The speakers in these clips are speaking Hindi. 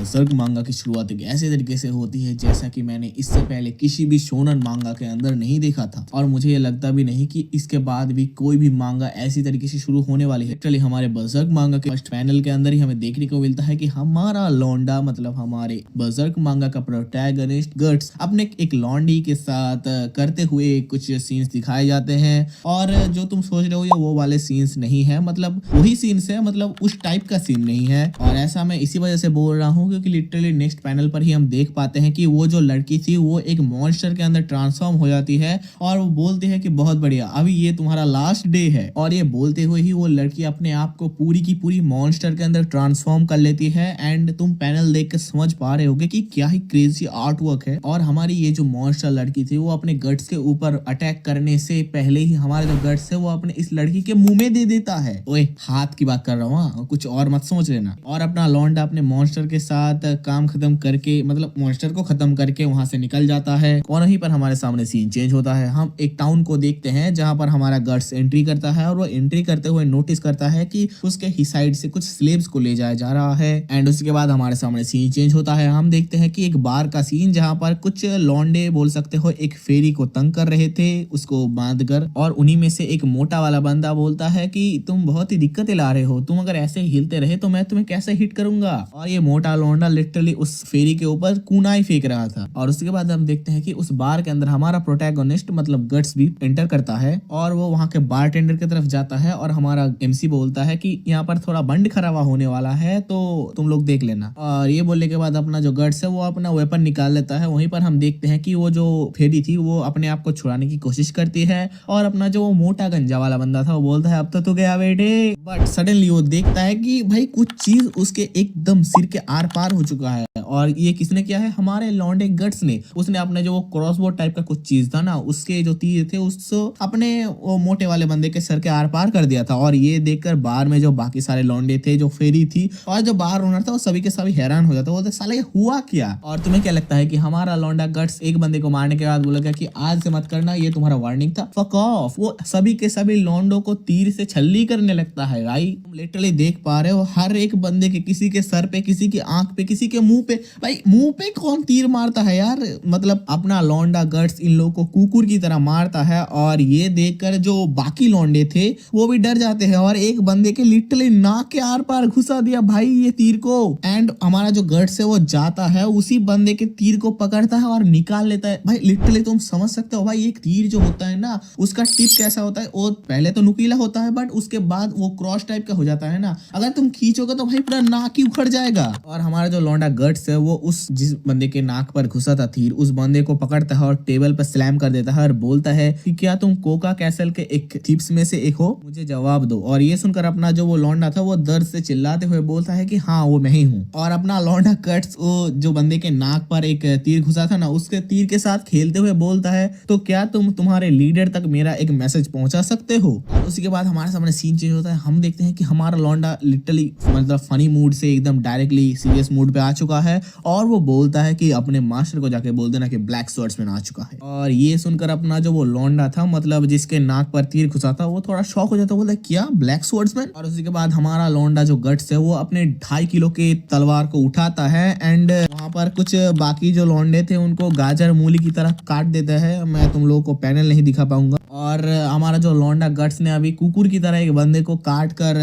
बर्सर्क मांगा की शुरुआत एक ऐसे तरीके से होती है जैसा कि मैंने इससे पहले किसी भी शोनन मांगा के अंदर नहीं देखा था, और मुझे ये लगता भी नहीं कि इसके बाद भी कोई भी मांगा ऐसी तरीके से शुरू होने वाली है। एक्चुअली हमारे बर्सर्क मांगा के फर्स्ट पैनल के अंदर ही हमें देखने को मिलता है कि हमारा लौंडा मतलब हमारे बर्सर्क मांगा का प्रोटैगनिस्ट गट्स अपने एक लौंडी के साथ करते हुए कुछ सीन्स दिखाए जाते हैं। और जो तुम सोच रहे हो ये वो वाले सीन्स नहीं है, मतलब वही सीन्स है, मतलब उस टाइप का सीन नहीं है। और ऐसा मैं इसी वजह से बोल रहा हूँ क्योंकि लिटरली नेक्स्ट पैनल पर ही हम देख पाते हैं कि वो जो लड़की थी वो एक मॉन्स्टर के अंदर ट्रांसफॉर्म हो जाती है और वो बोलती है कि बहुत बढ़िया, अभी ये तुम्हारा लास्ट डे है। और ये बोलते हुए ही वो लड़की अपने आप को पूरी की पूरी मॉन्स्टर के अंदर ट्रांसफॉर्म कर लेती है। एंड तुम पैनल देख के समझ पा रहे होगे कि क्या ही क्रेजी आर्ट वर्क है। और हमारी ये जो मॉन्स्टर लड़की थी वो अपने गट्स के ऊपर अटैक करने से पहले ही हमारा जो गट्स है वो अपने इस लड़की के मुंह में दे देता है। ओए हाथ की बात कर रहा हूँ, कुछ और मत सोच लेना। और अपना लौंडा अपने मॉन्स्टर के साथ काम खत्म करके मतलब मॉन्स्टर को खत्म करके वहां से निकल जाता है। और वहीं पर हमारे सामने सीन चेंज होता है। हम एक टाउन को देखते हैं जहां पर हमारा गट्स एंट्री करता है और वो एंट्री करते हुए नोटिस करता है कि उसके ही साइड से कुछ स्लेव्स को ले जाया जा रहा है। एंड उसके बाद हमारे सामने सीन चेंज होता है। हम देखते हैं कि एक बार का सीन जहां पर कुछ लौंडे बोल सकते हो एक फेरी को तंग कर रहे थे उसको बांधकर, और उन्हीं में से एक मोटा वाला बंदा बोलता है कि तुम बहुत ही दिक्कतें ला रहे हो, तुम अगर ऐसे हिलते रहे तो मैं तुम्हें कैसे हिट करूंगा। और ये मोटा लौंडा लिटरली उस फेरी के ऊपर कूनाई फेंक रहा था। और उसके बाद हम देखते हैं कि उस बार के अंदर हमारा प्रोटैगनिस्ट मतलब गट्स भी एंटर करता है और वो वहां के बारटेंडर की तरफ जाता है और हमारा एमसी बोलता है कि यहाँ पर थोड़ा बंड खराबा होने वाला है तो तुम लोग देख लेना। और ये बोलने के बाद अपना जो गट्स है वो अपना वेपन निकाल लेता है। वहीं पर हम देखते हैं कि वो जो फेरी थी वो अपने आप को छुड़ाने की कोशिश करती है और अपना जो मोटा गंजा वाला बंदा था वो बोलता है अब तो तू गया बेटे। बट सडनली वो देखता है कि भाई कुछ चीज उसके एकदम सिर के आर पार हो चुका है। और ये किसने किया है? हमारे लौंडे गट्स ने। उसने अपने जो क्रॉसबो टाइप का कुछ चीज था ना उसके जो तीर थे उसको अपने वो मोटे वाले बंदे के सर के आर पार कर दिया था। और ये देखकर बाहर में जो बाकी सारे लौंडे थे, जो फेरी थी और जो बाहर ओनर था वो सभी के सभी हैरान हो जाते, बोलते साले हुआ क्या। और तुम्हें क्या लगता है कि हमारा लौंडा गट्स एक बंदे को मारने के बाद बोलेगा कि आज से मत करना, ये तुम्हारा वार्निंग था, फक ऑफ। वो सभी के सभी लौंडों को तीर से छल्ली करने लगता है। भाई तुम लिटरली देख पा रहे हो हर एक बंदे के, किसी के सर पे, किसी की आंख पे, किसी के मुंह पे। भाई मुंह पे कौन तीर मारता है यार? मतलब अपना लौंडा गट्स इन लोगों को कुकुर की तरह मारता है। और ये देखकर जो बाकी लौंडे थे वो भी डर जाते हैं और एक बंदे के लिटरली नाक के आर पार घुसा दिया भाई ये तीर को। एंड हमारा जो गट्स है वो जाता है उसी बंदे के तीर को पकड़ता है और निकाल लेता है। भाई लिटरली तुम समझ सकते हो भाई एक तीर जो होता है ना उसका टिप कैसा होता है, वो पहले तो नुकीला होता है बट उसके बाद वो क्रॉस टाइप का हो जाता है ना, अगर तुम खींचोगे तो भाई पूरा नाक ही उखड़ जाएगा। और हमारा जो लौंडा गट्स है वो उस जिस बंदे के नाक पर घुसा था तीर, उस बंदे को पकड़ता है और टेबल पर स्लैम कर देता है और बोलता है कि क्या तुम कोका कैसल के एक थीप्स में से एक हो, मुझे जवाब दो। और ये सुनकर अपना जो वो लौंडा था वो दर्द से चिल्लाते हुए बोलता है कि हाँ वो मैं ही हूँ। और अपना लौंडा गट्स वो जो बंदे के नाक पर एक तीर घुसा था ना उसके तीर के साथ खेलते हुए बोलता है तो क्या तुम तुम्हारे लीडर तक मेरा एक मैसेज पहुंचा सकते हो। और उसी के बाद हमारे सामने सीन चेंज होता है। हम देखते हैं कि हमारा लौंडा लिटरली मतलब फनी मूड से एकदम डायरेक्टली सीरियस मूड पे आ चुका है और वो बोलता है कि अपने मास्टर को जाके बोल देना कि ब्लैक स्वॉर्ड्समैन आ चुका है। और ये सुनकर अपना जो वो लौंडा था मतलब जिसके नाक पर तीर घुसा था वो थोड़ा शॉक हो जाता है, बोलता है क्या ब्लैक स्वॉर्ड्समैन। और उसी के बाद हमारा लौंडा जो गट्स है वो अपने 2.5 किलो के तलवार को उठाता है एंड वहां पर कुछ बाकी जो लौंडे थे उनको गाजर मूली की तरह काट देता है। मैं तुम लोगों को पैनल नहीं दिखा पाऊंगा। और हमारा जो लौंडा गट्स ने अभी कुकुर की तरह एक बंदे को काट कर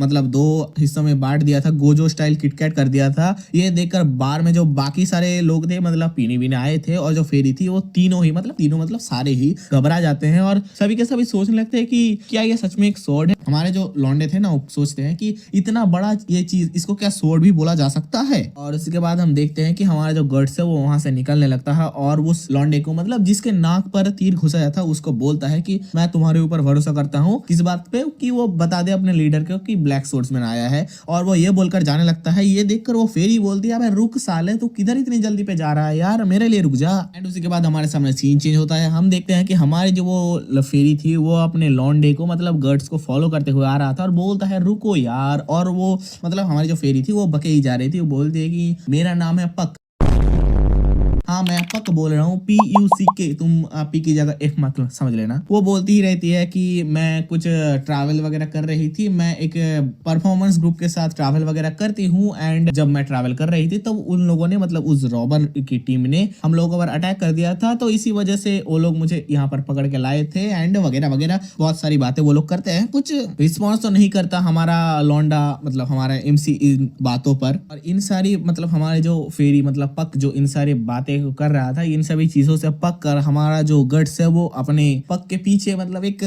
मतलब 2 हिस्सों में बांट दिया था, गोजो स्टाइल किटकैट कर दिया था। ये देखकर बार में जो बाकी सारे लोग थे मतलब पीने बीने आए थे और जो फेरी थी वो तीनों मतलब सारे ही घबरा जाते हैं और सभी के सभी सोचने लगते हैं कि क्या ये सच में एक स्वॉर्ड है। हमारे जो लौंडे थे ना वो सोचते हैं कि इतना बड़ा ये चीज इसको क्या स्वॉर्ड भी बोला जा सकता है। और उसके बाद हम देखते हैं कि हमारा जो गट्स है वो वहां से निकलने लगता है और उस लौंडे को मतलब जिसके नाक पर तीर घुसाया था उसको बोलता है कि मैं तुम्हारे ऊपर भरोसा करता हूँ, किस बात पे कि वो बता दे अपने लीडर को कि ब्लैक स्वॉर्ड्समैन आया है। और वो ये बोलकर जाने लगता है। ये देखकर वो फेरी बोलती है रुक साले तू किधर इतनी जल्दी पे जा रहा है यार, मेरे लिए रुक जा। एंड उसी के बाद हमारे सामने सीन चेंज होता है। हम देखते हैं कि हमारी जो वो फेरी थी वो अपने लौंडे को मतलब गट्स को फॉलो करते हुए आ रहा था और बोलता है रुको यार। और वो मतलब हमारी जो फेरी थी वो बके ही जा रही थी। वो बोलती है कि मेरा नाम है पक। हाँ मैं पक बोल रहा हूँ, PUCK, तुम पी की जगह F मतलब समझ लेना। वो बोलती ही रहती है कि मैं कुछ ट्रैवल वगैरह कर रही थी, मैं एक परफॉर्मेंस ग्रुप के साथ ट्रैवल वगैरह करती हूँ, एंड जब मैं ट्रैवल कर रही थी तो उन लोगों ने मतलब उस रॉबर की टीम ने हम लोगों पर अटैक कर दिया था, तो इसी वजह से वो लोग मुझे यहाँ पर पकड़ के लाए थे, एंड वगैरह वगैरह बहुत सारी बातें वो लोग करते हैं। कुछ रिस्पॉन्स तो नहीं करता हमारा लौंडा, मतलब हमारा MC इन बातों पर, और इन सारी मतलब हमारे जो फेरी मतलब पक जो इन सारी बातें कर रहा था, इन सभी चीजों से पक कर हमारा जो गट्स है वो अपने पक के पीछे मतलब एक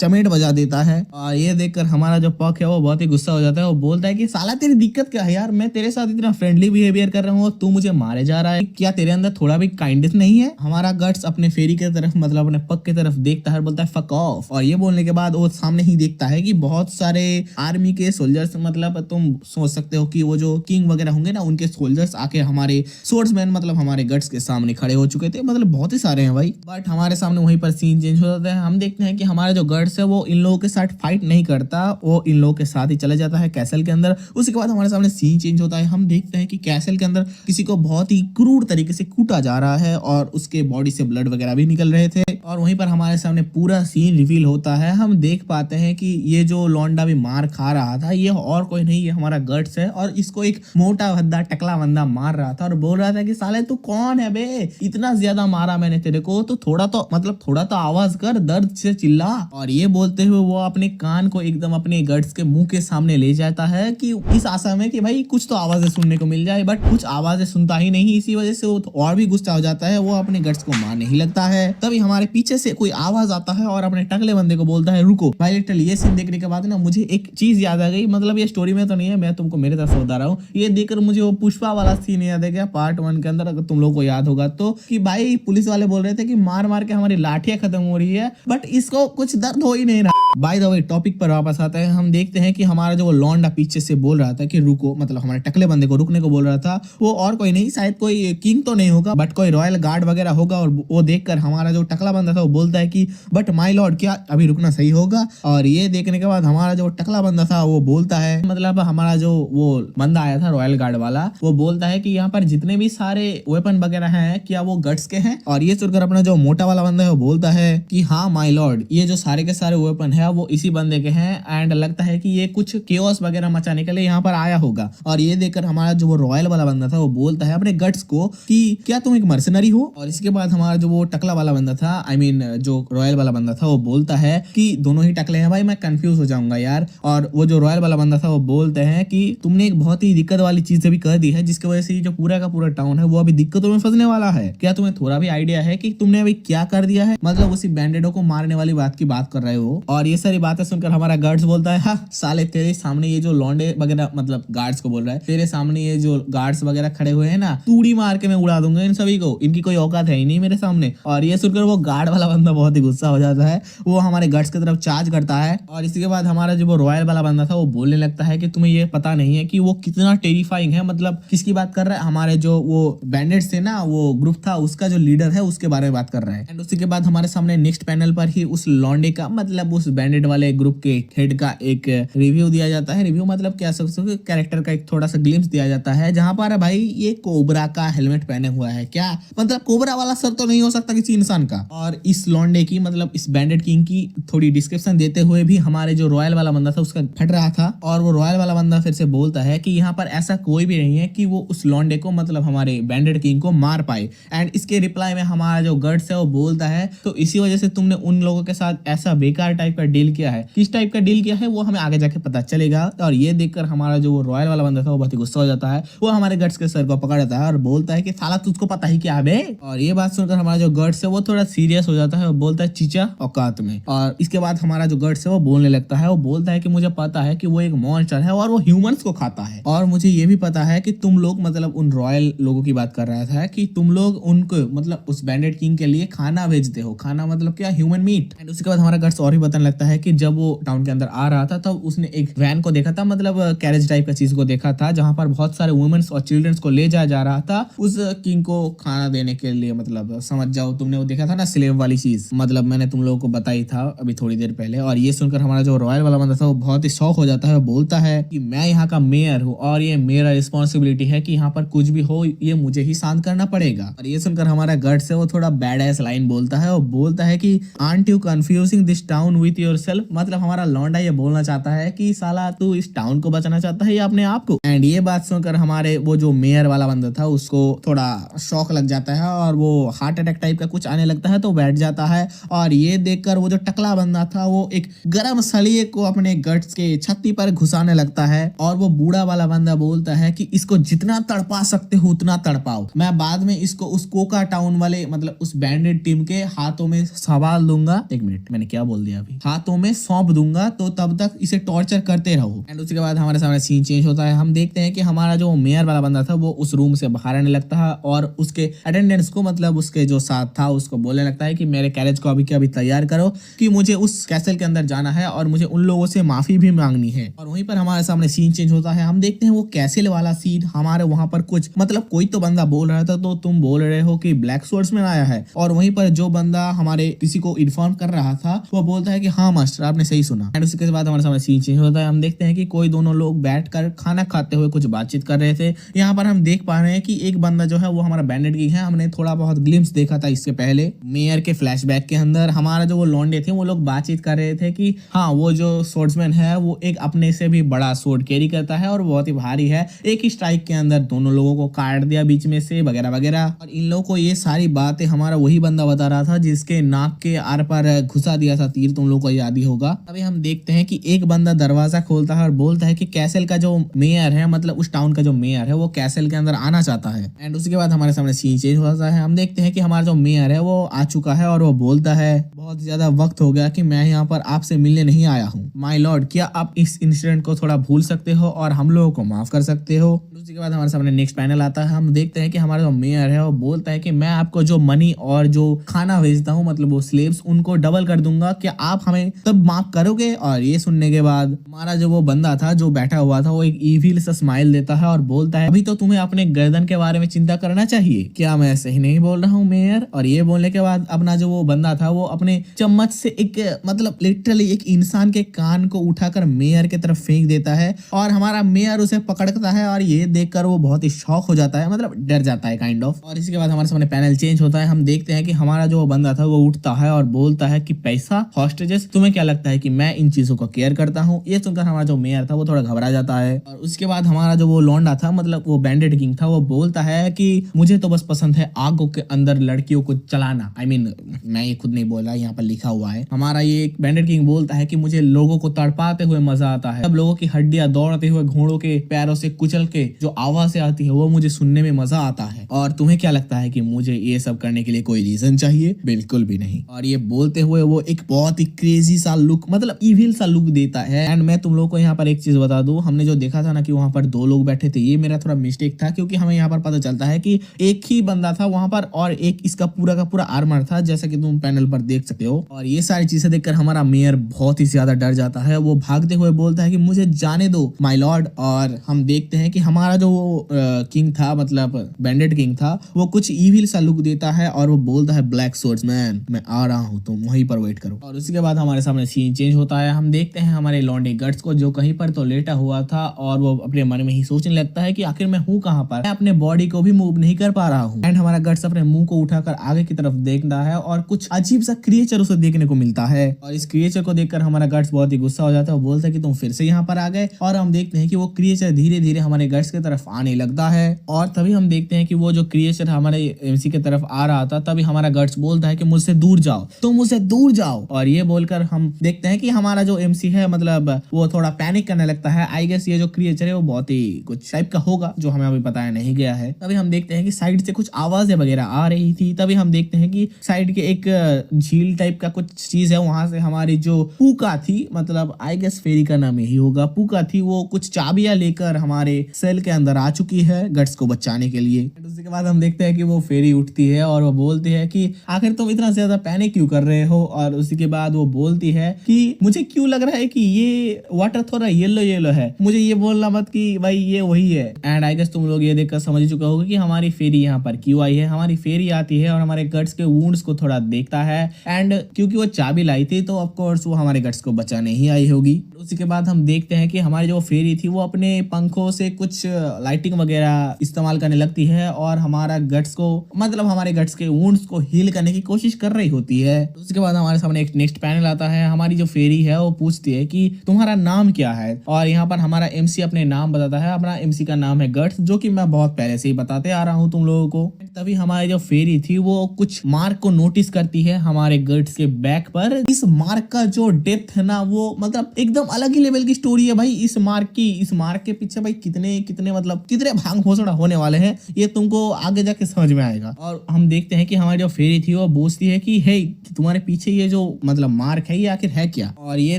चमेट बजा देता है। और ये देखकर हमारा जो पक है वो बहुत ही गुस्सा हो जाता है। वो बोलता है कि साला तेरी दिक्कत क्या है यार, मैं तेरे साथ इतना फ्रेंडली बिहेवियर कर रहा हूँ, तू मुझे मारे जा रहा है, क्या तेरे अंदर थोड़ा भी काइंडनेस नहीं है? हमारा गट्स अपने फेरी की तरफ मतलब अपने पक की तरफ देखता है, बोलता है फक ऑफ। और ये बोलने के बाद वो सामने ही देखता है कि बहुत सारे आर्मी के सोल्जर्स, मतलब तुम सोच सकते हो कि वो जो किंग वगैरह होंगे ना, उनके सोल्जर्स आके हमारे सोर्समैन मतलब हमारे गट्स के सामने खड़े हो चुके थे, मतलब बहुत ही सारे हैं भाई। बट हमारे सामने वहीं पर सीन चेंज हो जाता है। हम देखते हैं कि हमारा जो गट्स है वो इन लोगों के साथ फाइट नहीं करता, वो इन लोगों के साथ ही चले जाता है कैसल के अंदर। उसके बाद हमारे सामने सीन चेंज होता है। हम देखते हैं कि कैसल के अंदर किसी को बहुत ही क्रूर तरीके से कूटा जा रहा है और उसके बॉडी से ब्लड वगैरह भी निकल रहे थे। और वहीं पर हमारे सामने पूरा सीन रिवील होता है। हम देख पाते हैं कि ये जो लौंडा भी मार खा रहा था ये और कोई नहीं, ये हमारा गट्स है, और इसको एक मोटा भद्दा टकला बंदा मार रहा था और बोल रहा था कि साले तू कौन है बे, इतना ज्यादा मारा मैंने तेरे को, तो थोड़ा तो आवाज कर, दर्द से चिल्ला। और ये बोलते हुए वो अपने कान को एकदम अपने गट्स के मुंह के सामने ले जाता है कि इस आशा में कि भाई कुछ तो आवाजें सुनने को मिल जाए, बट कुछ आवाजें सुनता ही नहीं। इसी वजह से वो और भी गुस्सा हो जाता है, वो अपने गट्स को मारने ही लगता है। तभी हमारे पीछे से कोई आवाज आता है और अपने टकले बंदे को बोलता है रुको। भाई लिटरली ये सीन देखने के बाद ना मुझे एक चीज याद आ गई, मतलब ये स्टोरी में तो नहीं है, मैं तुमको मेरे तरफ से बता रहा हूँ। ये देखकर मुझे वो पुष्पा वाला सीन याद है, क्या पार्ट 1 के अंदर, अगर तुम लोग को याद होगा तो, कि भाई पुलिस वाले बोल रहे थे कि मार मार के हमारी लाठियां खत्म हो रही है, बट इसको कुछ दर्द हो ही नहीं रहा। बाय द वे टॉपिक पर वापस आता है। हम देखते हैं कि हमारा जो लौंडा पीछे से बोल रहा था कि रुको, मतलब हमारे टकले बंदे को रुकने को बोल रहा था, वो और कोई नहीं, शायद कोई किंग तो नहीं होगा बट कोई रॉयल गार्ड वगैरह होगा। और वो देखकर हमारा जो टकला बंदा था वो बोलता है कि बट माय लॉर्ड क्या अभी रुकना सही होगा? और ये देखने के बाद हमारा जो टकला बंदा था वो बोलता है, मतलब हमारा जो वो बंदा आया था रॉयल गार्ड वाला, वो बोलता है कि यहाँ पर जितने भी सारे वेपन वगैरह हैं क्या वो गट्स के हैं? और ये सुनकर अपना जो मोटा वाला बंदा है वो बोलता है कि हाँ माय लॉर्ड, ये जो सारे के सारे वेपन है वो इसी बंदे के हैं, एंड लगता है कि ये कुछ केओस वगैरह मचाने के लिए यहाँ पर आया होगा। और ये देखकर हमारा जो वो रॉयल वाला बंदा था वो बोलता है अपने गट्स को कि क्या तुम एक मर्सनरी हो? और इसके बाद हमारा जो वो टकला वाला बंदा था, आई मीन जो रॉयल वाला बंदा था, वो बोलता है कि दोनों ही टकले हैं भाई, मैं कंफ्यूज हो जाऊंगा यार। और वो जो रॉयल वाला बंदा था वो बोलते हैं कि तुमने एक बहुत ही दिक्कत वाली चीज अभी कर दी है, जिसकी वजह से जो पूरा का पूरा टाउन है वो अभी दिक्कतों में फंसने वाला है। क्या तुम्हें थोड़ा भी आइडिया है कि तुमने अभी क्या कर दिया है? मतलब उसी बैंडेडो को मारने वाली बात की बात कर रहे हो। और ये सारी बातें सुनकर हमारा गार्ड्स बोलता है हाँ साले तेरे सामने ये जो लौंडे वगैरह, मतलब गार्ड्स को बोल रहा है, तेरे सामने ये जो गार्ड्स वगैरह खड़े हुए हैं ना, तूड़ी मार के मैं उड़ा दूंगा इन सभी को, इनकी कोई औकात है ही नहीं मेरे सामने। और ये सुनकर वो गार्ड वाला बंदा बहुत ही गुस्सा हो जाता है, वो हमारे गार्ड्स की तरफ चार्ज करता है। और इसके बाद हमारा जो वो रॉयल वाला बंदा था वो बोलने लगता है कि तुम्हें ये पता नहीं है कि वो कितना टेरिफाइंग है। मतलब किसकी बात कर रहा है? हमारे जो वो बैंडेड्स थे ना, वो ग्रुप था, उसका जो लीडर है उसके बारे में बात कर रहा है। एंड उसके बाद हमारे सामने नेक्स्ट पैनल पर ही उस लॉन्डे का, मतलब उस बैंडेड वाले ग्रुप के हेड का एक रिव्यू दिया जाता है। रिव्यू मतलब क्या सकते कैरेक्टर का एक थोड़ा सा ग्लिम्स दिया जाता है, जहां पर भाई ये कोबरा का हेलमेट पहने हुआ है। क्या मतलब कोबरा वाला सर तो नहीं हो सकता किसी इंसान का। और इस लॉन्डे की, मतलब इस बैंडेड किंग की थोड़ी डिस्क्रिप्शन देते हुए भी हमारे जो रॉयल वाला बंदा था उसका फट रहा था। और वो रॉयल वाला बंदा फिर से बोलता है कि यहाँ पर ऐसा कोई भी नहीं है कि वो उस लॉन्डे को, मतलब हमारे बैंडेड किंग को मार पाए। एंड इसके रिप्लाई में हमारा जो गट्स है वो बोलता है तो इसी वजह से तुमने उन लोगों के साथ ऐसा बेकार टाइप का डील किया है। किस टाइप का डील किया है वो हमें आगे जाके पता चलेगा। और ये देखकर हमारा जो वो रॉयल वाला बंदा था वो बहुत ही गुस्सा हो जाता है, वो हमारे गट्स के सर को पकड़ लेता है और बोलता है कि साला तुझको पता ही क्या बे। और ये बात सुनकर हमारा जो गट्स है वो थोड़ा सीरियस हो जाता है, वो बोलता है चीचा औकात में। और इसके बाद हमारा जो गट्स है वो बोलने लगता है, वो बोलता है कि मुझे पता है कि वो एक मॉन्स्टर है और वो ह्यूमंस को खाता है। और मुझे ये भी पता है कि तुम लोग, मतलब उन रॉयल लोगों की बात कर रहा था, कि तुम लोग उनको, मतलब उस बैंडेड किंग के लिए खाना भेजते हो। खाना मतलब क्या? Human meet. एंड उसके बाद हमारा गट्स और भी बताने लगता है कि जब वो टाउन के अंदर आ रहा था तब उसने एक वैन को देखा था, मतलब कैरेज टाइप का चीज को देखा था, जहां पर बहुत सारे वुमेन्स और चिल्ड्रंस को ले जाया जा रहा था उस किंग को खाना देने के लिए। मतलब समझ जाओ, तुमने वो देखा था ना स्लेव वाली चीज, मतलब मैंने तुम लोगों को बताई था अभी थोड़ी देर पहले। और ये सुनकर हमारा जो रॉयल वाला बंदा था वो बहुत ही शौक हो जाता है, बोलता है कि मैं यहाँ का मेयर हूँ और ये मेरा रिस्पॉन्सिबिलिटी है कि यहाँ पर कुछ भी हो ये मुझे ही शांत करना पड़ेगा। और ये सुनकर हमारा गट्स है वो थोड़ा बैड एस लाइन बोलता है और बोलता है कि aunt you confusing this town with yourself, मतलब हमारा लौंडा ये बोलना चाहता है कि साला तू इस टाउन को बचाना चाहता है या अपने आप को। एंड ये बात सुनकर हमारे वो जो मेयर वाला बंदा था उसको थोड़ा शॉक लग जाता है और वो हार्ट अटैक टाइप का कुछ आने लगता है तो बैठ जाता है। और ये देखकर वो जो टकला बंदा था वो एक गरम सलिए को अपने गट्स के छत्ती पर घुसाने लगता है और वो बूढ़ा वाला बंदा बोलता है कि इसको जितना तड़पा सकते हो उतना तड़पाओ, मैं बाद में इसको उस कोका टाउन वाले मतलब उस बैंडेड टीम के हाथों में संभाल दूंगा। एक मिनट, मैंने क्या बोल दिया अभी, हाथों में सौंप दूंगा, तो तब तक इसे टॉर्चर करते रहो। एंड उसके बाद हमारे सामने सीन चेंज होता है। हम देखते हैं कि हमारा जो मेयर वाला बंदा था वो उस रूम से बाहर आने लगता है और उसके अटेंडेंट्स को मतलब उसके जो साथ था उसको बोलने लगता है कि मेरे कैरेज को अभी के अभी तैयार करो कि मुझे उस कैसल के अंदर जाना है और मुझे उन लोगों से माफी भी मांगनी है। और वहीं पर हमारे सामने सीन चेंज होता है। हम देखते हैं वो कैसल वाला सीन, हमारे वहां पर कुछ मतलब कोई तो बंदा बोल रहा था तो तुम बोल रहे हो कि ब्लैक स्वॉर्ड्समैन आया है, और वहीं पर जो बंदा हमारे किसी को इन्फॉर्म कर रहा था वो बोलता है कि हाँ मास्टर आपने सही सुना। एंड उसके बाद हमारे सामने सीन चेंज होता है। हम देखते हैं कि कोई दोनों लोग बैठकर खाना खाते हुए कुछ बातचीत कर रहे थे। यहाँ पर हम देख पा रहे हैं कि एक बंदा जो है वो हमारा बैंडेड किंग है। हमने थोड़ा बहुत ग्लिम्स देखा था इससे पहले मेयर के फ्लैशबैक के अंदर। हमारा जो वो लौंडे थे वो लोग बातचीत कर रहे थे कि हाँ वो जो स्वॉर्ड्समैन है वो एक अपने से भी बड़ा स्वॉर्ड कैरी करता है और बहुत ही भारी है, एक ही स्ट्राइक के अंदर दोनों लोगों को काट दिया बीच में से वगैरह वगैरह। और इन लोगों को ये सारी बातें हमारा वही बंदा बता रहा था जिसके नाक के आर पर घुसा दिया था तीर, तुम लोग को याद ही होगा। अभी हम देखते हैं कि एक बंदा दरवाजा खोलता है और बोलता है कि कैसल का जो मेयर है मतलब उस टाउन का जो मेयर है वो कैसल के अंदर आना चाहता है। एंड उसके बाद हमारे सामने सीन चेंज होता है। हम देखते हैं कि हमारा जो मेयर है वो आ चुका है और वो बोलता है बहुत ज्यादा वक्त हो गया कि मैं यहाँ पर आपसे मिलने नहीं आया हूँ माय लॉर्ड, क्या आप इस इंसिडेंट को थोड़ा भूल सकते हो और हम लोगों को माफ कर सकते हो। उसके बाद हमारे सामने नेक्स्ट पैनल आता है। हम देखते हैं कि हमारा जो मेयर है वो बोलता है कि मैं आपको जो मनी और जो खाना भेजता हूँ मतलब वो स्लेव्स उनको डबल कर दूंगा, क्या आप हमें तब माफ करोगे। और ये सुनने के बाद हमारा जो वो बंदा था जो बैठा हुआ था वो एक इविल सा स्माइल देता है और बोलता है अभी तो तुम्हें अपने गर्दन के बारे में चिंता करना चाहिए, क्या मैं सही नहीं बोल रहा हूँ मेयर। और ये बोलने के बाद अपना जो वो बंदा था वो अपने चम्मच से एक मतलब लिटरली एक इंसान के कान को उठाकर मेयर की तरफ फेंक देता है और हमारा मेयर उसे पकड़ता है और ये देखकर वो बहुत ही शॉक हो जाता है, मतलब डर जाता है काइंड ऑफ। और इसके बाद हमारे सामने पैनल चेंज होता है। हम देखते हैं कि हमारा जो बंदा था वो उठता है और बोलता है कि पैसा, हॉस्टेजेस, तुम्हें क्या लगता है कि मैं इन चीजों को केयर करता हूँ। ये सुनकर हमारा जो मेयर था वो थोड़ा घबरा जाता है। और उसके बाद हमारा जो वो लौंडा था मतलब वो बैंडेड किंग था वो बोलता है कि मुझे तो बस पसंद है आगों के अंदर लड़कियों को चलाना। I mean, मैं ये खुद नहीं बोला, यहाँ पर लिखा हुआ है। हमारा ये बैंडेड किंग बोलता है कि मुझे लोगों को तड़पाते हुए मजा आता है, सब लोगों की हड्डियां दौड़ते हुए घोड़ों के पैरों से कुचल के जो आवाजें आती है वो मुझे सुनने में मजा आता है। और तुम्हें क्या लगता है कि मुझे ये सब करने के लिए कोई रीजन चाहिए? बिल्कुल भी नहीं। और ये बोलते हुए वो एक बहुत ही क्रेजी सा लुक मतलब इविल सा लुक देता है। एंड मैं तुम लोगों को यहाँ पर एक चीज बता दूं, हमने जो देखा था ना कि वहां पर दो लोग बैठे थे, ये मेरा थोड़ा मिस्टेक था क्योंकि हमें यहाँ पर पता चलता है कि एक ही बंदा था वहां पर और एक इसका पूरा का पूरा आर्मर था जैसा कि तुम पैनल पर देख सकते हो। और ये सारी चीजें देखकर हमारा मेयर बहुत ही ज्यादा डर जाता है। वो भागते हुए बोलता है कि मुझे जाने दो माय लॉर्ड। और हम देखते हैं कि हमारा जो किंग था मतलब बैंडेड किंग था वो कुछ इविल सा लुक देता है और वो बोलता है ब्लैक स्वॉर्ड्समैन मैं आ रहा हूँ, तुम वहीं पर वेट करो। और उसके बाद हमारे सामने सीन चेंज होता है। हम देखते हैं हमारे लॉन्डे गट्स को जो कहीं पर तो लेटा हुआ था और वो अपने मन में ही सोचने लगता है कि आखिर मैं हूँ कहाँ पर, मैं अपने बॉडी को भी मूव नहीं कर पा रहा हूँ। एंड हमारा गट्स अपने मुंह को उठाकर आगे की तरफ देखता है और कुछ अजीब सा क्रिएचर उसे देखने को मिलता है। और इस क्रिएचर को देखकर हमारा गट्स बहुत ही गुस्सा हो जाता है। वो बोलता है कि तुम फिर से यहाँ पर आ गए। और हम देखते हैं कि वो क्रिएचर धीरे धीरे हमारे गट्स की तरफ आने लगता है। और तभी हम देखते हैं कि वो जो क्रिएचर हमारे एमसी की तरफ आ रहा था तभी हमारा गट्स बोलता है कि मुझसे दूर जाओ, तुम मुझसे दूर जाओ। और ये बोलकर हम देखते हैं कि हमारा जो एमसी है मतलब वो थोड़ा पैनिक करने लगता है। आई गेस ये जो क्रिएचर है वो बहुत ही कुछ टाइप का होगा जो हमें अभी बताया नहीं गया है। तभी हम देखते हैं कि साइड से कुछ आवाजें वगैरह आ रही थी। तभी हम देखते हैं कि साइड के एक झील टाइप का कुछ चीज है, वहां से हमारी जो पूका थी मतलब आई गेस फेरी का नाम यही होगा, पूका थी, वो कुछ चाबियां लेकर हमारे सेल के अंदर आ चुकी है गट्स को बचाने के लिए। उसके बाद हम देखते हैं कि वो फेरी उठती है और वो बोलती है कि आखिर तुम इतना ज्यादा पैनिक क्यों कर रहे हो। और उसी के बाद वो बोलती है कि मुझे क्यों लग रहा है कि ये वाटर थोड़ा येलो येलो है, मुझे ये बोलना मत कि भाई ये वही है। एंड आई गेस तुम लोग ये देखकर समझ ही चुका होगा कि हमारी फेरी यहाँ पर क्यों आई है। हमारी फेरी आती है और हमारे गट्स के वुंड्स को थोड़ा देखता है। एंड क्योंकि वो चाबी लाई थी तो ऑफ कोर्स वो हमारे गट्स को बचाने ही आई होगी। उसी के बाद हम देखते हैं कि हमारी जो फेरी थी वो अपने पंखों से कुछ लाइटिंग वगैरह इस्तेमाल करने लगती है और हमारा गट्स को मतलब हमारे गट्स के वुंड्स को हील करने की कोशिश कर रही होती है। उसके बाद हमारे सामने एक नेक्स्ट पैनल आता है। हमारी जो फेरी है वो पूछती है कि तुम्हारा नाम क्या है, और यहाँ पर हमारा एमसी अपने नाम बताता है। अपना एमसी का नाम है गट्स, जो कि मैं बहुत पहले से ही बताते आ रहा हूँ तुम लोगों को। तभी हमारी जो फेरी थी वो कुछ मार्क को नोटिस करती है हमारे गट्स के बैक पर। इस मार्क का जो डेप्थ है ना वो मतलब एकदम अलग ही लेवल की स्टोरी है भाई। इस मार्क के पीछे भाई कितने मतलब कितने भांग घोषणा होने वाले हैं ये तुमको आगे जाके समझ में आएगा। और हम देखते हैं कि हमारी जो फेरी थी वो पूछती है कि हे तुम्हारे पीछे ये जो मतलब मार्क है ये आखिर है क्या। और ये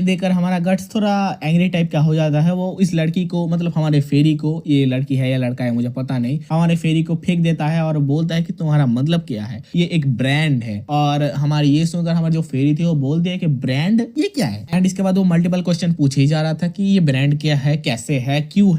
देखकर हमारा गट्स थोड़ा एंग्री टाइप का हो जाता है। वो इस लड़की को मतलब हमारे फेरी को, ये लड़की है या लड़का है मुझे पता नहीं, हमारे फेरी को फेंक देता है और बोलता है कि तुम्हारा मतलब क्या है, ये एक ब्रांड है। और हमारी ये सुनकर हमारी जो फेरी थी वो बोलती है कि ब्रांड ये क्या है। एंड इसके बाद वो मल्टीपल क्वेश्चन पूछे ही जा रहा था कि ये ब्रांड क्या है, कैसे है, क्यों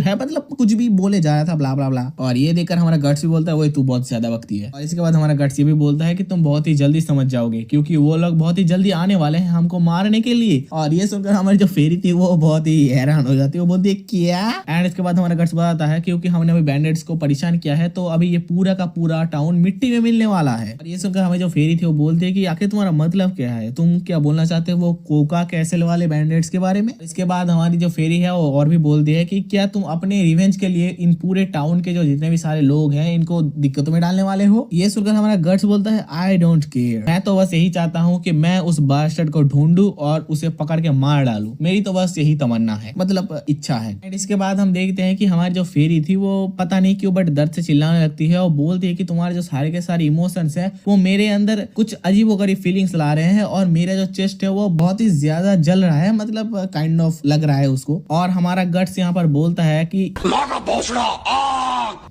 है मतलब कुछ भी बोले जा रहा था ब्ला ब्ला ब्ला। और ये देखकर हमारा गट्स भी बोलता है वो तू बहुत ज्यादा वक्ती है। और इसके बाद हमारा गट्स ये भी बोलता है कि तुम बहुत ही जल्दी समझ जाओगे क्योंकि वो लोग बहुत ही जल्दी आने वाले हैं हमको मारने के लिए। और ये सुनकर हमारी जो फेरी थी वो बहुत ही हैरान हो जाती है, वो बोलती है क्या। एंड इसके बाद हमारा गट्स बताता है क्योंकि हमने अभी बैंडेड्स को परेशान किया है तो अभी ये पूरा का पूरा टाउन मिट्टी में मिलने वाला है। और ये सुनकर हमें जो फेरी थी वो बोलती है कि आखिर तुम्हारा मतलब क्या है, तुम क्या बोलना चाहते हो वो कोका कैसल वाले बैंडेड्स के बारे में। इसके बाद हमारी जो फेरी है वो और भी बोलती है कि क्या तुम अपने रिवेंज के लिए इन पूरे टाउन के जो जितने भी सारे लोग हैं इनको दिक्कतों में डालने वाले हो। ये सुनकर हमारा गट्स बोलता है आई डोंट केयर, मैं तो बस यही चाहता हूँ कि मैं उस बास्टर्ड को ढूंढूं और उसे पकड़ के मार डालूं, मेरी तो बस यही तमन्ना है, मतलब इच्छा है। एंड इसके बाद हम देखते हैं कि हमारी जो फेरी थी वो पता नहीं क्यों बट दर्द से चिल्लाने लगती है और बोलती है कि तुम्हारे जो सारे के सारे इमोशंस है वो मेरे अंदर कुछ अजीबोगरीब फीलिंग्स ला रहे हैं और मेरा जो चेस्ट है वो बहुत ही ज्यादा जल रहा है, मतलब काइंड ऑफ लग रहा है उसको। और हमारा गट्स यहाँ पर बोलता है कि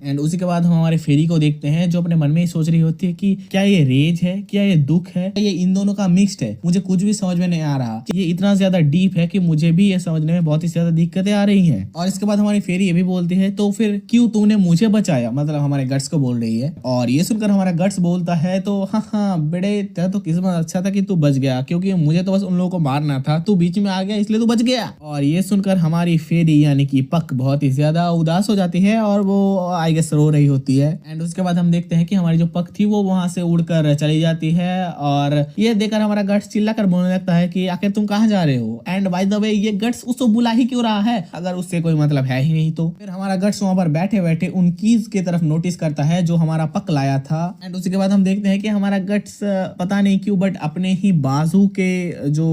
एंड उसी के बाद हम हमारे फेरी को देखते हैं जो अपने मन में ही सोच रही होती है कि क्या ये रेज है, क्या ये दुख है, ये इन दोनों का मिक्स्ड है, मुझे कुछ भी समझ में नहीं आ रहा। ये इतना ज्यादा डीप है कि मुझे भी ये समझने में बहुत ही ज्यादा दिक्कतें आ रही हैं। और इसके बाद हमारी फेरी ये भी बोलती है तो फिर क्यों तूने मुझे बचाया, मतलब हमारे गट्स को बोल रही है। और ये सुनकर हमारा गट्स बोलता है तो हाँ बेटे तेरा तो किस्मत अच्छा था कि तू बच गया, क्योंकि मुझे तो बस उन लोगों को मारना था, तू बीच में आ गया इसलिए तू बच गया। और ये सुनकर हमारी फेरी यानी कि पक बहुत ही ज्यादा उदास हो जाती है और वो आई गेस रो रही होती है। एंड उसके बाद हम देखते हैं कि हमारी जो पक थी वो वहां से उड़कर चली जाती है और ये देखकर हमारा गट्स चिल्ला कर बोलने लगता है कि आखिर तुम कहाँ जा रहे हो। एंड बाय द वे ये गट्स उसको बुला ही क्यों रहा है अगर उससे कोई मतलब है ही नहीं। तो फिर हमारा गट्स वहां पर बैठे बैठे उन कीज की तरफ नोटिस करता है जो हमारा पक लाया था। एंड उसके बाद हम देखते हैं कि हमारा गट्स पता नहीं क्यों बट अपने ही बाजू के जो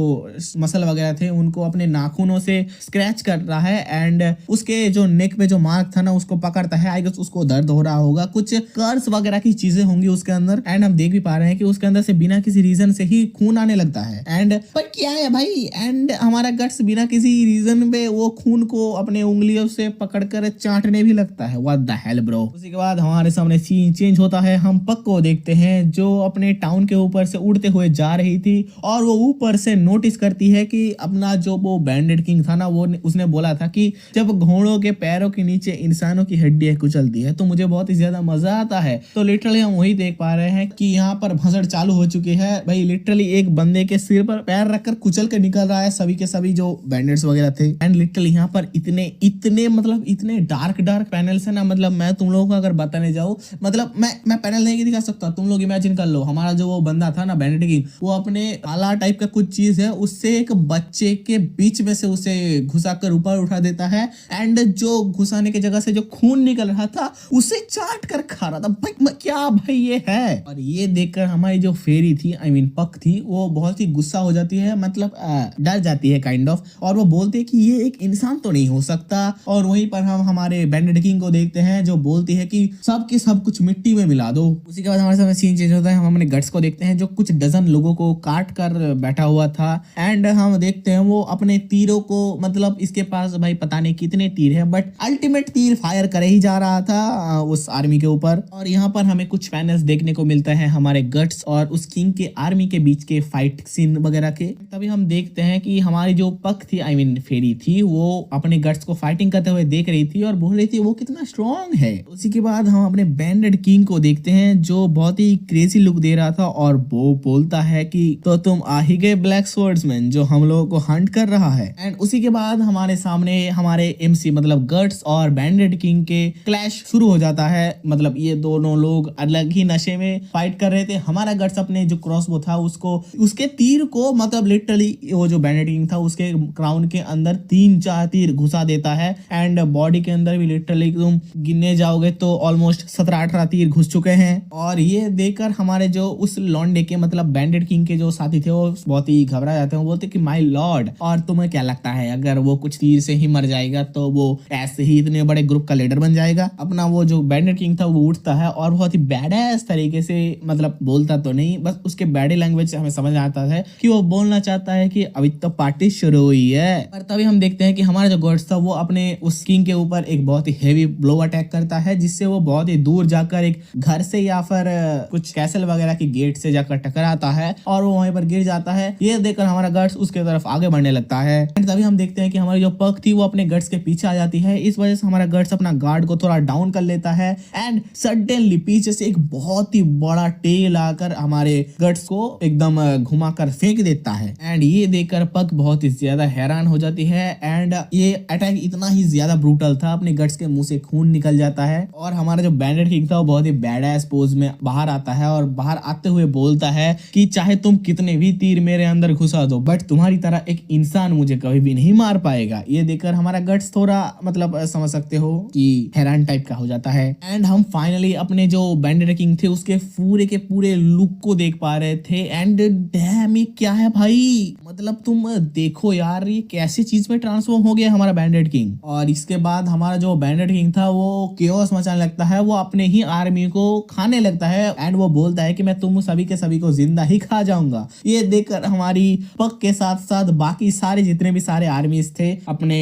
मसल वगैरह थे उनको अपने नाखूनों से स्क्रैच कर रहा है एंड उसके जो नेक पे जो मार्क था ना उसको पकड़ता है। आई गेस उसको दर्द हो रहा होगा, कुछ कर्स वगैरह की चीजें होंगी उसके अंदर। एंड हम देख भी पा रहे हैं कि उसके अंदर से बिना किसी रीजन से ही खून आने लगता है। एंड पर क्या है भाई, एंड हमारा गट्स बिना किसी रीजन पे वो खून को अपने उंगलियों से पकड़कर चाटने भी लगता है। What the hell bro. उसी के बाद हमारे सामने सीन चेंज होता है, हम पक को देखते हैं जो अपने टाउन के ऊपर से उड़ते हुए जा रही थी और वो ऊपर से नोटिस करती है कि अपना जो वो बैंडेड किंग था ना वो उसने बोला था कि जब घोड़ों के पैरों के नीचे इंसानों की हड्डियां कुचलती है तो मुझे बहुत ही ज्यादा मजा आता है। तो लिटरली हम वही देख पा रहे हैं कि यहाँ पर भसड़ चालू हो चुकी है भाई। लिटरली एक बंदे के सिर पर पैर रखकर कुचल के निकल रहा है सभी के सभी जो बैंडेड्स वगैरह थे। एंड लिटरली यहाँ पर इतने मतलब इतने डार्क पैनल्स है ना, मतलब मैं तुम लोगों को अगर बताने जाऊं मतलब मैं पैनल नहीं दिखा सकता। तुम लोग इमेजिन कर लो हमारा जो वो बंदा था ना बैंडेड किंग, वो अपने काला टाइप का कुछ चीज है उससे एक बच्चे के बीच में से उसे घुसाकर ऊपर उठा देता है एंड जो घुसाने की जगह से जो खून निकल रहा था उसे चाट कर खा रहा था। भाई क्या भाई ये है। और ये देखकर हमारी जो फेरी थी आई मीन पक थी वो बहुत ही गुस्सा हो जाती है, मतलब डर जाती है काइंड ऑफ। और वो बोलते हैं कि ये एक इंसान तो नहीं हो सकता। और वहीं पर हम हमारे बैंडेड किंग को देखते हैं जो बोलती है कि सब के सब कुछ मिट्टी में मिला दो। उसी के बाद हमारे सामने सीन चेंज होता है, हम अपने गट्स को देखते हैं जो कुछ डजन लोगों को काट कर बैठा हुआ था। एंड हम देखते हैं वो अपने तीरों को, मतलब इसके पास भाई पता नहीं कितने तीर है बट अल्टीमेट तीर फायर करे ही जा रहा था उस आर्मी के ऊपर। और यहाँ पर हमें कुछ पैनल्स देखने को मिलता है हमारे गट्स और उस किंग के आर्मी के बीच के फाइट सीन वगैरह के। तभी हम देखते हैं कि हमारी जो पक थी आई मीन फेरी थी वो अपने गट्स को फाइटिंग करते हुए देख रही थी और बोल रही थी वो कितना स्ट्रॉन्ग है। उसी के बाद हम अपने बैंडेड किंग को देखते हैं जो बहुत ही क्रेजी लुक दे रहा था और वो बोलता है कि तो तुम आ ही गए ब्लैक स्वॉर्ड्समैन जो हम लोगों को हंट कर रहा है। एंड उसी के बाद हमारे सामने हमारे एमसी मतलब गट्स और बैंडेड किंग के क्लैश शुरू हो जाता है। मतलब ये दोनों लोग अलग ही नशे में फाइट कर रहे थे। हमारा गट्स अपने जो क्रॉसबो था उसको उसके तीर को मतलब लिटरली वो जो बैंडेड किंग था उसके क्राउन के अंदर 3-4 तीर घुसा देता है। एंड बॉडी के अंदर भी लिटरली तुम गिनने जाओगे तो ऑलमोस्ट 17-18 तीर घुस चुके हैं। और ये देखकर हमारे जो उस लॉन्डे के मतलब बैंडेड किंग के जो साथी थे वो बहुत ही घबरा जाते हैं। वो बोलते कि माय लॉर्ड, और तुम्हें क्या लगता है अगर वो कुछ तीर से ही मर जाएगा तो वो ऐसे ही इतने बड़े ग्रुप का लीडर बन जाएगा? अपना वो जो बैंडेड किंग था वो उठता है और बहुत ही बैडएस तरीके से मतलब बोलता तो नहीं, बस उसके बॉडी लैंग्वेज से हमें समझ आता है कि वो बोलना चाहता है कि अभी तो पार्टी शुरू हुई है। पर तभी हम देखते हैं कि हमारा जो गॉड्स था वो अपने उस किंग के ऊपर एक बहुत ही हेवी ब्लो अटैक करता है, जिससे वो बहुत ही दूर जाकर एक घर से या फिर कुछ कैसल वगैरह की गेट से जाकर टकराता है और वो वहीं पर गिर जाता है। ये देखकर हमारा गट्स उसके तरफ आगे बढ़ने लगता है। तभी हम देखते हैं कि हमारी जो पग थी वो अपने गट्स के पीछे आ जाती है। इस वजह से हमारा गट्स अपना गार्ड को थोड़ा डाउन कर लेता है एंड सडनली पीछे से एक बहुत ही बड़ा टेल आकर हमारे गट्स को एकदम घुमाकर फेंक देता है। एंड ये देखकर पग बहुत ही ज्यादा हैरान हो जाती है। एंड ये अटैक इतना ही ज्यादा ब्रूटल था, अपने गट्स के मुंह से खून निकल जाता है और हमारा जो बैंडेड किंग था वो बहुत ही बैडएस पोज में बाहर आता है और बाहर आते हुए बोलता है कि चाहे तुम कितने भी तीर मेरे अंदर घुसा दो बट तुम्हारी तरह एक इंसान मुझे कभी भी नहीं मार पाएगा। ये देखकर हमारा गट्स थोड़ा मतलब समझ सकते हो कि हैरान टाइप का हो जाता है। एंड हम फाइनली अपने जो बैंडेड किंग थे उसके पूरे के पूरे लुक को देख पा रहे थे। एंड डैम, ये क्या है भाई, मतलब तुम देखो यार ये कैसी चीज में ट्रांसफॉर्म हो गया हमारा बैंडेड किंग। और इसके बाद हमारा जो बैंडेड किंग था वो केओस मचाने लगता है, वो अपने ही आर्मी को खाने लगता है एंड वो बोलता है कि मैं तुम सभी के सभी को जिंदा ही खा जाऊंगा। ये देखकर हमारी पग के साथ साथ बाकी सारे जितने भी सारे आर्मीज थे अपने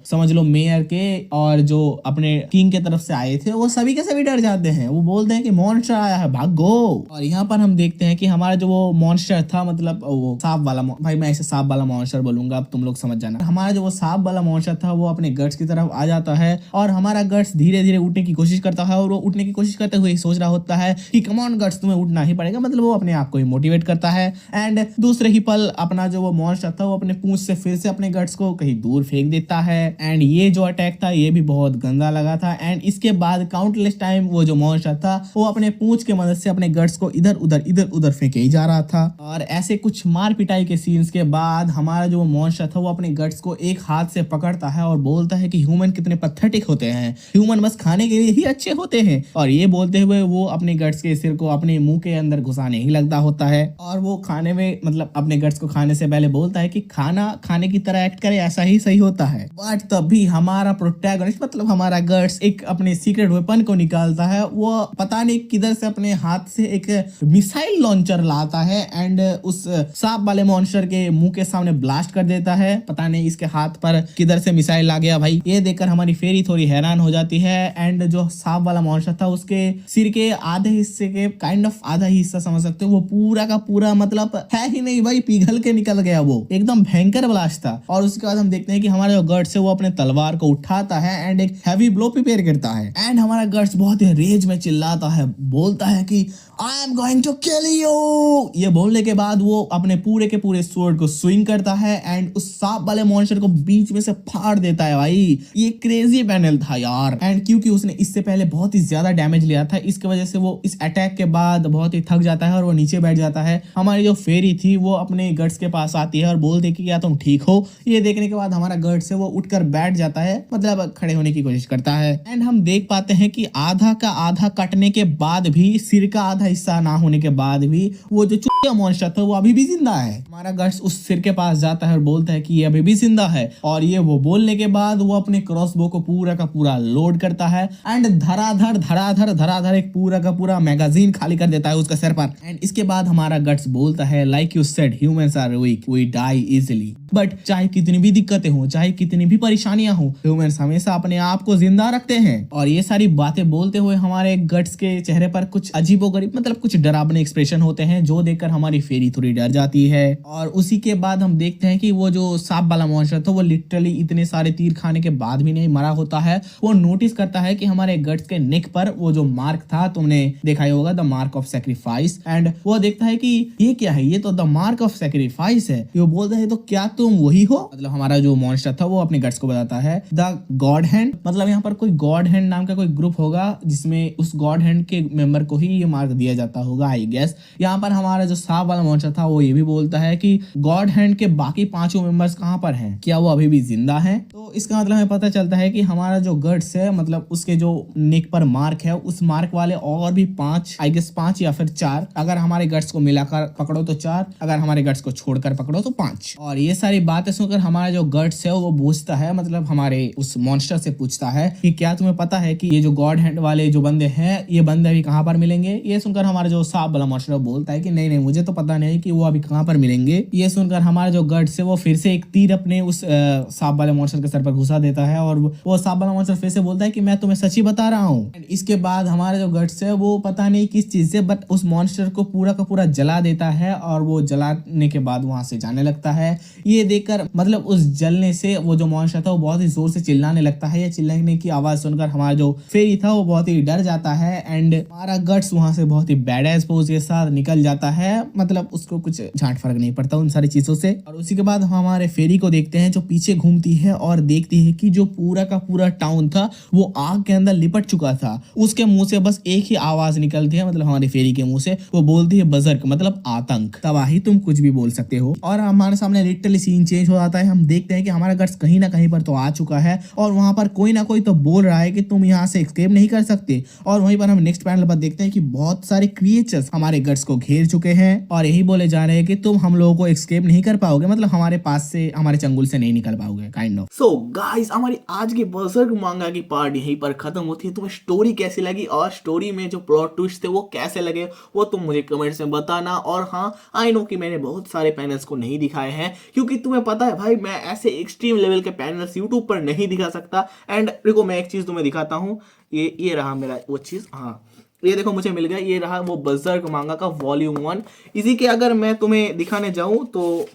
समझ लो मेयर के और जो अपने किंग के तरफ से आए थे वो सभी के सभी डर जाते हैं। वो बोलते हैं कि मॉन्स्टर आया है, भागो। और यहाँ पर हम देखते हैं कि हमारा जो वो मॉन्स्टर था मतलब वो सांप वाला, भाई मैं ऐसे सांप वाला मॉन्स्टर बोलूंगा, अब तुम लोग समझ जाना। हमारा जो वो सांप वाला मॉन्स्टर था वो अपने गट्स की तरफ आ जाता है और हमारा गट्स धीरे धीरे उठने की कोशिश करता है और वो उठने की कोशिश करते हुए सोच रहा होता है कि कम ऑन गट्स, तुम्हें उठना ही पड़ेगा। मतलब वो अपने आप को ही मोटिवेट करता है। एंड दूसरे ही पल अपना जो वो मॉन्स्टर था वो अपने पूंछ से फिर से अपने गट्स को कहीं दूर फेंक देता है। एंड ये जो अटैक था ये भी बहुत गंदा लगा था। एंड इसके बाद काउंटलेस टाइम वो जो मॉन्स्टर था वो अपने पूंछ के मदद से अपने गट्स को इधर उधर फेंके ही जा रहा था। और ऐसे कुछ मार पिटाई के सीन्स के बाद हमारा जो मॉन्स्टर था वो अपने गट्स को एक हाथ से पकड़ता है और बोलता है कि ह्यूमन कितने पैथेटिक होते हैं, ह्यूमन बस खाने के लिए ही अच्छे होते हैं। और ये बोलते हुए वो अपने गट्स के सिर को अपने मुंह के अंदर घुसाने ही लगता होता है और वो खाने में मतलब अपने गट्स को खाने से पहले बोलता है कि खाना खाने की तरह एक्ट करे, ऐसा ही सही होता है। बट तभी हमारा प्रोटैगनिस्ट मतलब हमारा गट्स एक अपने सीक्रेट वेपन को निकालता है। वो पता नहीं किधर से अपने हाथ से एक मिसाइल लॉन्चर लाता है एंड उस सांप वाले मॉन्स्टर के मुंह के सामने ब्लास्ट कर देता है। पता नहीं इसके हाथ पर किधर से मिसाइल आ गया भाई। ये देखकर हमारी फेरी थोड़ी हैरान हो जाती है। एंड जो सांप वाला मॉन्स्टर था उसके सिर के आधे हिस्से के काइंड ऑफ आधा हिस्सा समझ सकते हो वो पूरा का पूरा मतलब है ही नहीं भाई, पिघल के निकल गया। वो एकदम भयंकर ब्लास्ट था। और उसके बाद हम देखते हैं कि हमारा जो गट्स है वो अपने तलवार को उठाता है एंड एक हैवी ब्लो प्रिपेयर करता है। एंड हमारा गट्स बहुत ही रेज में चिल्लाता है, बोलता है कि I am going to kill you. ये बोलने के बाद वो अपने पूरे के पूरे स्वॉर्ड को स्विंग करता है एंड उस सांप वाले मॉन्स्टर को बीच में से फाड़ देता है भाई। ये क्रेजी पैनल था यार। एंड क्योंकि उसने इससे पहले बहुत ही ज्यादा डैमेज लिया था इसकी वजह से वो इस अटैक के बाद बहुत ही थक जाता है और वो नीचे बैठ जाता है। हमारी जो फेरी थी वो अपने गट्स के पास आती है और बोलती है कि क्या तुम ठीक हो। ये देखने के बाद हमारा गट्स है वो उठकर बैठ जाता है, मतलब खड़े होने की कोशिश करता है। एंड हम देख पाते हैं कि आधा का आधा कटने के बाद भी, सिर का आधा हिस्सा ना होने के बाद भी वो जो चूतिया मॉन्स्टर था वो अभी भी जिंदा है। हमारा गट्स उस सिर के पास जाता है और बोलता है कि ये अभी भी जिंदा है। और ये वो बोलने के बाद वो अपने क्रॉसबो को पूरा का पूरा लोड करता है एंड धराधर एक पूरा का पूरा मैगजीन खाली कर देता है उसके सिर पर। एंड इसके बाद हमारा गट्स बोलता है like you said humans are weak, we die easily. But चाहे कितनी भी दिक्कतें हो, चाहे कितनी भी परेशानियां हो, ह्यूमंस हमेशा अपने आप को जिंदा रखते हैं। और ये सारी बातें बोलते हुए हमारे गट्स के चेहरे पर कुछ अजीबोगरीब मतलब कुछ डरावने एक्सप्रेशन होते हैं जो देखकर हमारी फेरी थोड़ी डर जाती है। और उसी के बाद हम देखते हैं कि वो जो सांप वाला मॉन्स्टर था वो लिटरली इतने सारे तीर खाने के बाद भी नहीं मरा होता है। वो नोटिस करता है कि हमारे गट्स के नेक पर वो जो मार्क था, तुमने देखा ही होगा, the mark of sacrifice. And वो देखता है कि ये क्या है, ये तो द मार्क ऑफ सैक्रिफाइस है। वो बोलता है तो तो क्या तुम वही हो। मतलब हमारा जो मॉन्स्टर था वो अपने गट्स को बताता है द गॉड हैंड, मतलब यहाँ पर कोई गॉड हैंड नाम का कोई ग्रुप होगा जिसमें उस गॉड हैंड के मेंबर को ही ये मार्क दिया जाता होगा आई गेस। यहाँ पर हमारा जो सांप वाला मॉन्स्टर था वो ये भी बोलता है कि गॉड हैंड के बाकी 5 मेंबर्स कहाँ पर हैं, क्या वो अभी भी जिंदा हैं। तो इसका मतलब हमें पता चलता है कि हमारा जो गट्स है मतलब उसके जो नेक पर मार्क है उस मार्क वाले और भी 5 आई गेस 5 या फिर 4, अगर हमारे गट्स को मिलाकर पकड़ो तो 4, अगर हमारे गट्स को छोड़कर पकड़ो तो 5। और ये सारी बातें सुनकर हमारा जो गट्स है वो पूछता है, मतलब हमारे उस मॉन्स्टर से पूछता है कि क्या तुम्हें पता है कि ये जो गॉड हैंड वाले जो बंदे हैं ये बंदे अभी कहाँ पर मिलेंगे। ये सुनकर हमारा जो सांप वाला मॉन्स्टर बोलता है कि नहीं नहीं मुझे तो पता नहीं कि वो अभी कहाँ पर मिलेंगे। ये सुनकर हमारा जो गट्स है वो फिर से एक तीर अपने उस सांप वाले मॉन्स्टर के सर पर घुसा देता है और वो सांप वाला मॉन्स्टर फिर से बोलता है कि मैं तुम्हें सच ही बता रहा हूँ। इसके बाद हमारा जो गट्स है वो पता नहीं किस चीज से बट उस मॉन्स्टर को पूरा का पूरा जला देता है और वो जलाने के बाद वहां से जाने लगता है। ये देखकर मतलब उस जलने से वो जो मॉन्स्टर था वो बहुत ही जोर से चिल्लाने लगता है। ये चिल्लाने की आवाज सुनकर हमारा जो फेरी था वो बहुत ही डर जाता है एंड हमारा गट्स वहां से बहुत ही बैड पोज के साथ निकल जाता है, मतलब उसको कुछ झांट फर्क नहीं पड़ता उन सारी चीजों से। और उसी के बाद हम हमारे फेरी को देखते हैं जो पीछे घूमती है और देखती है कि जो पूरा का पूरा टाउन था वो आग के अंदर लिपट चुका था। उसके मुंह से बस एक ही आवाज निकलती है, मतलब हमारी फेरी के मुंह से, वो बोलती है बजर्क, मतलब आतंक, तबाही, तुम कुछ भी बोल सकते हो। और हमारे सामने लिटरली सीन चेंज हो जाता है। हम देखते हैं कि हमारा गट्स कहीं ना कहीं पर तो आ चुका है और वहां पर कोई ना कोई तो बोल रहा है कि तुम यहाँ से एस्केप नहीं कर सकते। और वहीं पर हम नेक्स्ट पैनल पर देखते हैं कि बहुत सारे क्रिएचर्स हमारे गट्स को घेर चुके हैं और यही बोले जा रहे हैं कि तुम हम लोगों को एस्केप नहीं कर पाओगे, मतलब हमारे पास से, हमारे चंगुल से नहीं निकल पाओगे काइंड ऑफ। सो गाइस हमारी आज की बर्सर्क मांगा की पार्ट यहीं पर खत्म होती है। तुम्हें स्टोरी कैसी लगी और स्टोरी में जो प्लॉट ट्विस्ट थे वो कैसे लगे वो तुम मुझे कमेंट्स में बताना। और हाँ आई नो कि मैंने बहुत सारे पैनल्स को नहीं दिखाए हैं क्योंकि तुम्हें पता है भाई मैं ऐसे एक्सट्रीम लेवल के पैनल्स यूट्यूब पर नहीं दिखा सकता। एंड देखो मैं एक चीज तुम्हें दिखाता हूँ, ये रहा मेरा वो चीज, हाँ ये देखो मुझे मिल गया, ये रहा वो बर्सर्क मांगा का वॉल्यूम 1। इसी के अगर मैं तुम्हें दिखाने जाऊं तो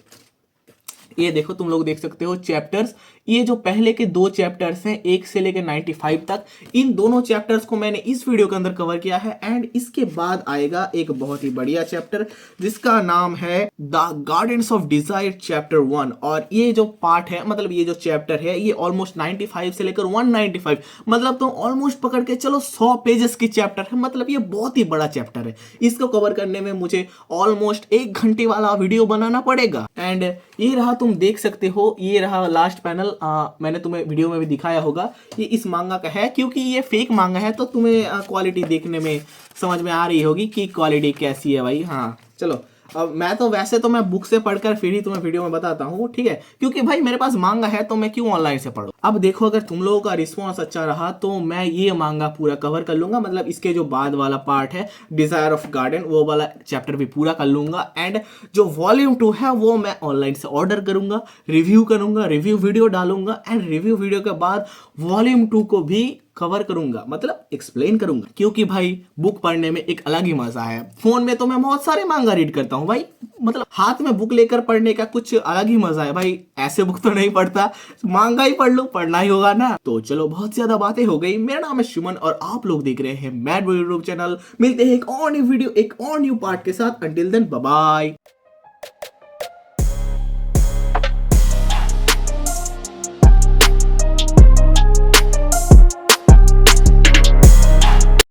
ये देखो तुम लोग देख सकते हो चैप्टर्स, ये जो पहले के 2 चैप्टर्स हैं 1 से लेकर 95 तक, इन दोनों चैप्टर्स को मैंने इस वीडियो के अंदर कवर किया है। एंड इसके बाद आएगा एक बहुत ही बढ़िया चैप्टर जिसका नाम है the gardens of desire chapter 1। और ये जो पार्ट है, मतलब ये जो चैप्टर है ये ऑलमोस्ट 95 से लेकर 195, मतलब तो ऑलमोस्ट पकड़ के चलो 100 पेजेस की चैप्टर है, मतलब ये बहुत ही बड़ा चैप्टर है। इसको कवर करने में मुझे ऑलमोस्ट 1 घंटे वाला वीडियो बनाना पड़ेगा। एंड ये रहा, तुम देख सकते हो, ये रहा लास्ट पैनल। मैंने तुम्हें वीडियो में भी दिखाया होगा, ये इस मांगा का है क्योंकि ये फेक मांगा है तो तुम्हें क्वालिटी देखने में समझ में आ रही होगी कि क्वालिटी कैसी है भाई। हाँ चलो, अब मैं तो वैसे तो मैं बुक से पढ़कर फिर ही तुम्हें वीडियो में बताता हूँ, ठीक है, क्योंकि भाई मेरे पास मांगा है तो मैं क्यों ऑनलाइन से पढ़ूं। अब देखो अगर तुम लोगों का रिस्पॉन्स अच्छा रहा तो मैं ये मांगा पूरा कवर कर लूंगा, मतलब इसके जो बाद वाला पार्ट है डिजायर ऑफ गार्डन वो वाला चैप्टर भी पूरा कर लूंगा। एंड जो वॉल्यूम 2 है वो मैं ऑनलाइन से ऑर्डर करूंगा, रिव्यू करूंगा, रिव्यू वीडियो डालूंगा एंड रिव्यू वीडियो के बाद वॉल्यूम 2 को भी कवर करूंगा, मतलब एक्सप्लेन करूंगा। क्योंकि भाई बुक पढ़ने में एक अलग ही मजा है। फोन में तो मैं बहुत सारे मांगा रीड करता हूं भाई, मतलब हाथ में बुक लेकर पढ़ने का कुछ अलग ही मजा है भाई। ऐसे बुक तो नहीं पढ़ता, मांगा ही पढ़ लो, पढ़ना ही होगा ना। तो चलो बहुत ज्यादा बातें हो गई। मेरा नाम है सुमन और आप लोग देख रहे हैं मैड यूट्यूब चैनल। मिलते हैं एक और न्यू वीडियो, एक और न्यू पार्ट के साथ। Until then bye bye.